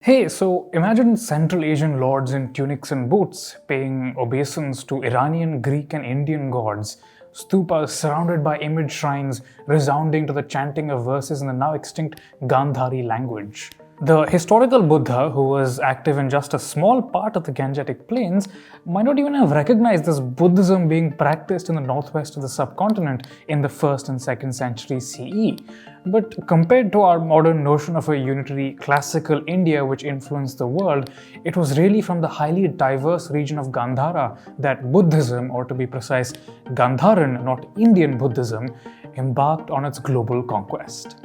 Hey, so imagine Central Asian lords in tunics and boots paying obeisance to Iranian, Greek, and Indian gods, stupas surrounded by image shrines resounding to the chanting of verses in the now extinct Gandhari language. The historical Buddha, who was active in just a small part of the Gangetic plains, might not even have recognized this Buddhism being practiced in the northwest of the subcontinent in the 1st and 2nd century CE. But compared to our modern notion of a unitary classical India which influenced the world, it was really from the highly diverse region of Gandhara that Buddhism, or to be precise, Gandharan, not Indian Buddhism, embarked on its global conquest.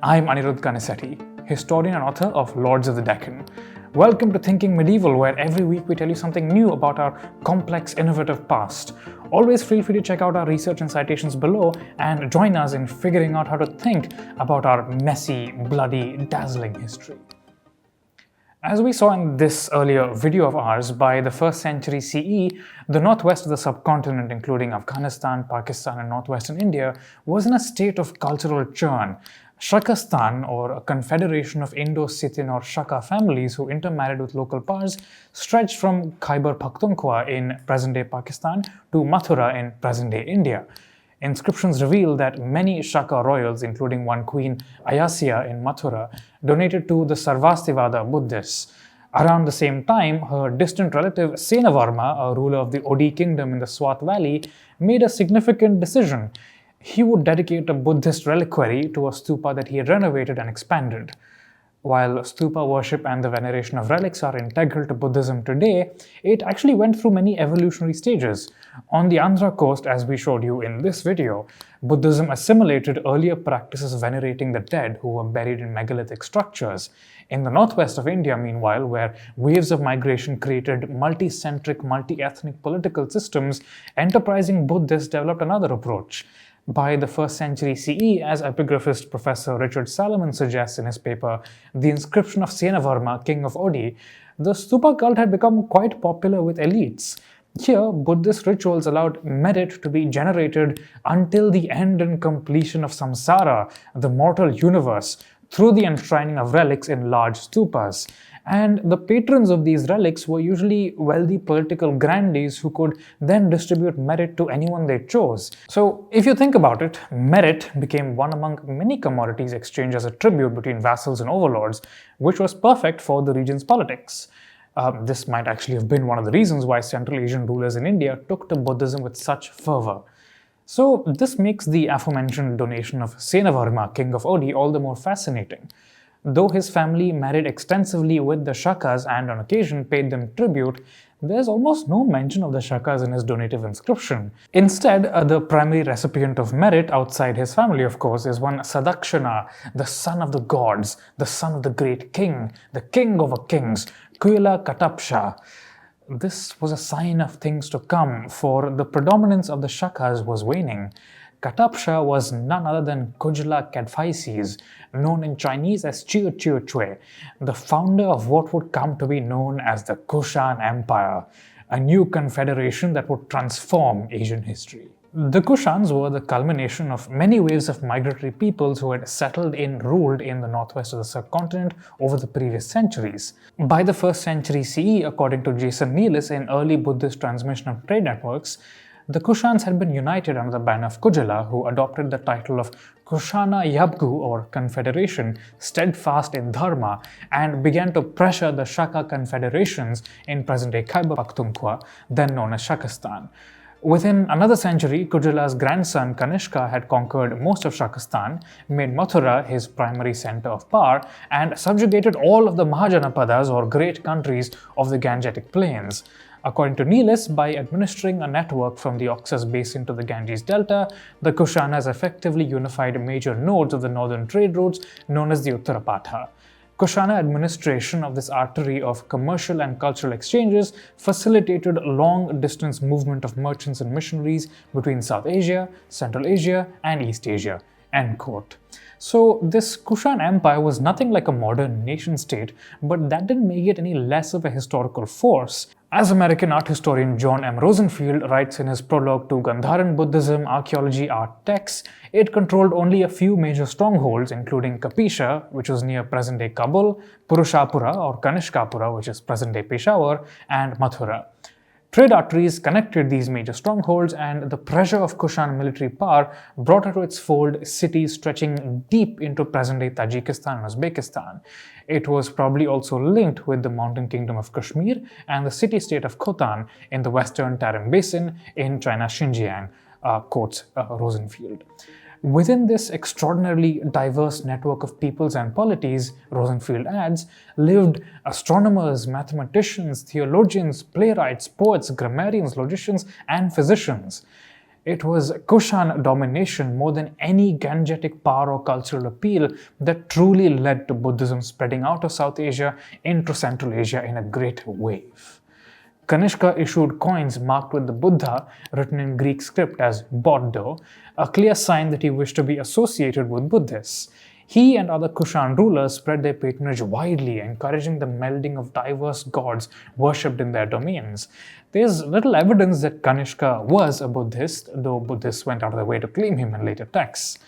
I'm Anirudh Kanisetti, historian and author of Lords of the Deccan. Welcome to Thinking Medieval, where every week we tell you something new about our complex, innovative past. Always feel free to check out our research and citations below and join us in figuring out how to think about our messy, bloody, dazzling history. As we saw in this earlier video of ours, by the 1st century CE, the northwest of the subcontinent, including Afghanistan, Pakistan, and northwestern India, was in a state of cultural churn. Shakistan, or a confederation of Indo-Scythian or Shaka families who intermarried with local Pars, stretched from Khyber Pakhtunkhwa in present-day Pakistan to Mathura in present-day India. Inscriptions reveal that many Shaka royals, including one queen Ayasya in Mathura, donated to the Sarvastivada Buddhists. Around the same time, her distant relative Senavarma, a ruler of the Odi kingdom in the Swat Valley, made a significant decision. He would dedicate a Buddhist reliquary to a stupa that he had renovated and expanded. While stupa worship and the veneration of relics are integral to Buddhism today, it actually went through many evolutionary stages. On the Andhra coast, as we showed you in this video, Buddhism assimilated earlier practices venerating the dead who were buried in megalithic structures. In the northwest of India, meanwhile, where waves of migration created multi-centric, multi-ethnic political systems, enterprising Buddhists developed another approach. By the 1st century CE, as epigraphist Professor Richard Salomon suggests in his paper, The Inscription of Senavarma, King of Odi, the stupa cult had become quite popular with elites. Here, Buddhist rituals allowed merit to be generated until the end and completion of samsara, the mortal universe, through the enshrining of relics in large stupas. And the patrons of these relics were usually wealthy political grandees who could then distribute merit to anyone they chose. So, if you think about it, merit became one among many commodities exchanged as a tribute between vassals and overlords, which was perfect for the region's politics. This might actually have been one of the reasons why Central Asian rulers in India took to Buddhism with such fervor. So, this makes the aforementioned donation of Senavarma, King of Odi, all the more fascinating. Though his family married extensively with the Shakas and on occasion paid them tribute, there's almost no mention of the Shakas in his donative inscription. Instead, the primary recipient of merit outside his family, of course, is one Sadakshana, the son of the gods, the son of the great king, the king over kings, Kuila Katapsha. This was a sign of things to come, for the predominance of the Shakas was waning. Katapsha was none other than Kujla Kadphises, known in Chinese as Chiu Chiu Chui, the founder of what would come to be known as the Kushan Empire, a new confederation that would transform Asian history. The Kushans were the culmination of many waves of migratory peoples who had settled and ruled in the northwest of the subcontinent over the previous centuries. By the 1st century CE, according to Jason Neelis in Early Buddhist Transmission of Trade Networks, the Kushans had been united under the banner of Kujala, who adopted the title of Kushana Yabgu, or Confederation, steadfast in Dharma, and began to pressure the Shaka confederations in present-day Khyber Pakhtunkhwa, then known as Shakistan. Within another century, Kujala's grandson Kanishka had conquered most of Shakistan, made Mathura his primary center of power, and subjugated all of the Mahajanapadas, or great countries, of the Gangetic plains. According to Neelis, by administering a network from the Oxus basin to the Ganges delta, the Kushanas effectively unified major nodes of the northern trade routes known as the Uttarapatha. Kushana administration of this artery of commercial and cultural exchanges facilitated long-distance movement of merchants and missionaries between South Asia, Central Asia, and East Asia, End quote. So this Kushan Empire was nothing like a modern nation-state, but that didn't make it any less of a historical force. As American art historian John M. Rosenfield writes in his prologue to Gandharan Buddhism, Archaeology, Art Texts, it controlled only a few major strongholds, including Kapisha, which was near present-day Kabul, Purushapura or Kanishkapura, which is present-day Peshawar, and Mathura. Trade arteries connected these major strongholds, and the pressure of Kushan military power brought into its fold cities stretching deep into present-day Tajikistan and Uzbekistan. It was probably also linked with the mountain kingdom of Kashmir and the city-state of Khotan in the western Tarim Basin in China's Xinjiang, quotes Rosenfield. Within this extraordinarily diverse network of peoples and polities, Rosenfield adds, lived astronomers, mathematicians, theologians, playwrights, poets, grammarians, logicians, and physicians. It was Kushan domination more than any Gangetic power or cultural appeal that truly led to Buddhism spreading out of South Asia into Central Asia in a great wave. Kanishka issued coins marked with the Buddha, written in Greek script as Boddo, a clear sign that he wished to be associated with Buddhists. He and other Kushan rulers spread their patronage widely, encouraging the melding of diverse gods worshipped in their domains. There's little evidence that Kanishka was a Buddhist, though Buddhists went out of their way to claim him in later texts.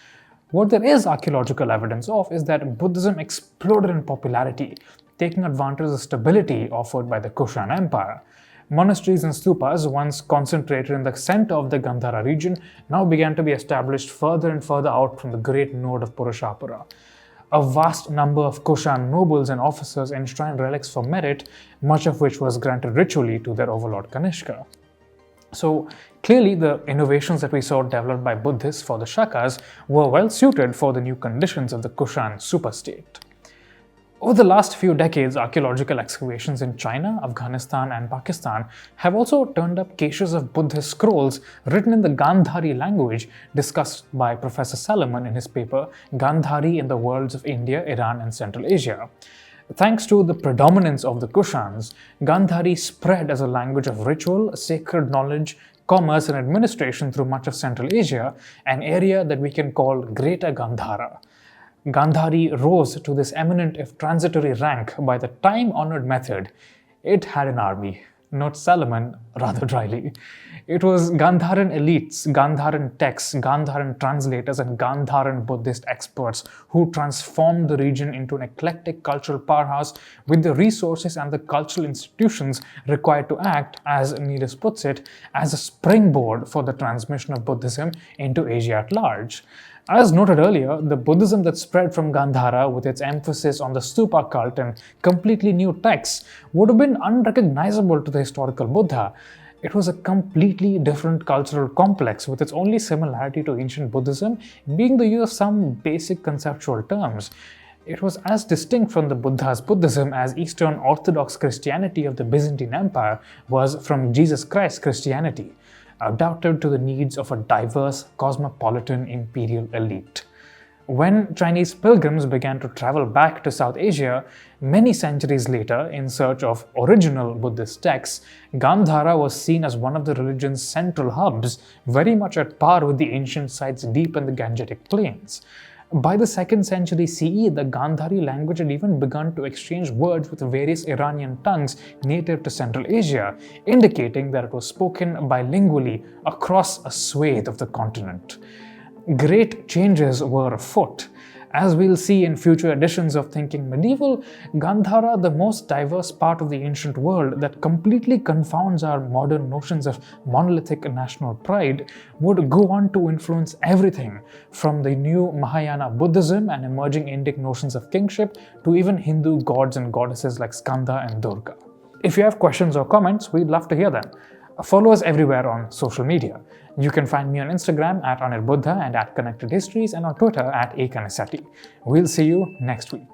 What there is archaeological evidence of is that Buddhism exploded in popularity, taking advantage of the stability offered by the Kushan Empire. Monasteries and stupas, once concentrated in the center of the Gandhara region, now began to be established further and further out from the great node of Purushapura. A vast number of Kushan nobles and officers enshrined relics for merit, much of which was granted ritually to their overlord Kanishka. So clearly the innovations that we saw developed by Buddhists for the Shakas were well suited for the new conditions of the Kushan superstate. Over the last few decades, archaeological excavations in China, Afghanistan, and Pakistan have also turned up caches of Buddhist scrolls written in the Gandhari language discussed by Professor Salomon in his paper Gandhari in the Worlds of India, Iran, and Central Asia. Thanks to the predominance of the Kushans, Gandhari spread as a language of ritual, sacred knowledge, commerce, and administration through much of Central Asia, an area that we can call Greater Gandhara. Gandhari rose to this eminent if transitory rank by the time-honored method. It had an army, notes Salomon rather dryly. It was Gandharan elites, Gandharan texts, Gandharan translators, and Gandharan Buddhist experts who transformed the region into an eclectic cultural powerhouse with the resources and the cultural institutions required to act, as Neelis puts it, as a springboard for the transmission of Buddhism into Asia at large. As noted earlier, the Buddhism that spread from Gandhara with its emphasis on the stupa cult and completely new texts would have been unrecognizable to the historical Buddha. It was a completely different cultural complex, with its only similarity to ancient Buddhism being the use of some basic conceptual terms. It was as distinct from the Buddha's Buddhism as Eastern Orthodox Christianity of the Byzantine Empire was from Jesus Christ's Christianity, adapted to the needs of a diverse, cosmopolitan imperial elite. When Chinese pilgrims began to travel back to South Asia many centuries later in search of original Buddhist texts, Gandhara was seen as one of the religion's central hubs, very much at par with the ancient sites deep in the Gangetic plains. By the 2nd century CE, the Gandhari language had even begun to exchange words with various Iranian tongues native to Central Asia, indicating that it was spoken bilingually across a swathe of the continent. Great changes were afoot. As we'll see in future editions of Thinking Medieval, Gandhara, the most diverse part of the ancient world that completely confounds our modern notions of monolithic national pride, would go on to influence everything from the new Mahayana Buddhism and emerging Indic notions of kingship to even Hindu gods and goddesses like Skanda and Durga. If you have questions or comments, we'd love to hear them. Follow us everywhere on social media. You can find me on Instagram at Anirudh and at Connected Histories, and on Twitter at Kanisetti. We'll see you next week.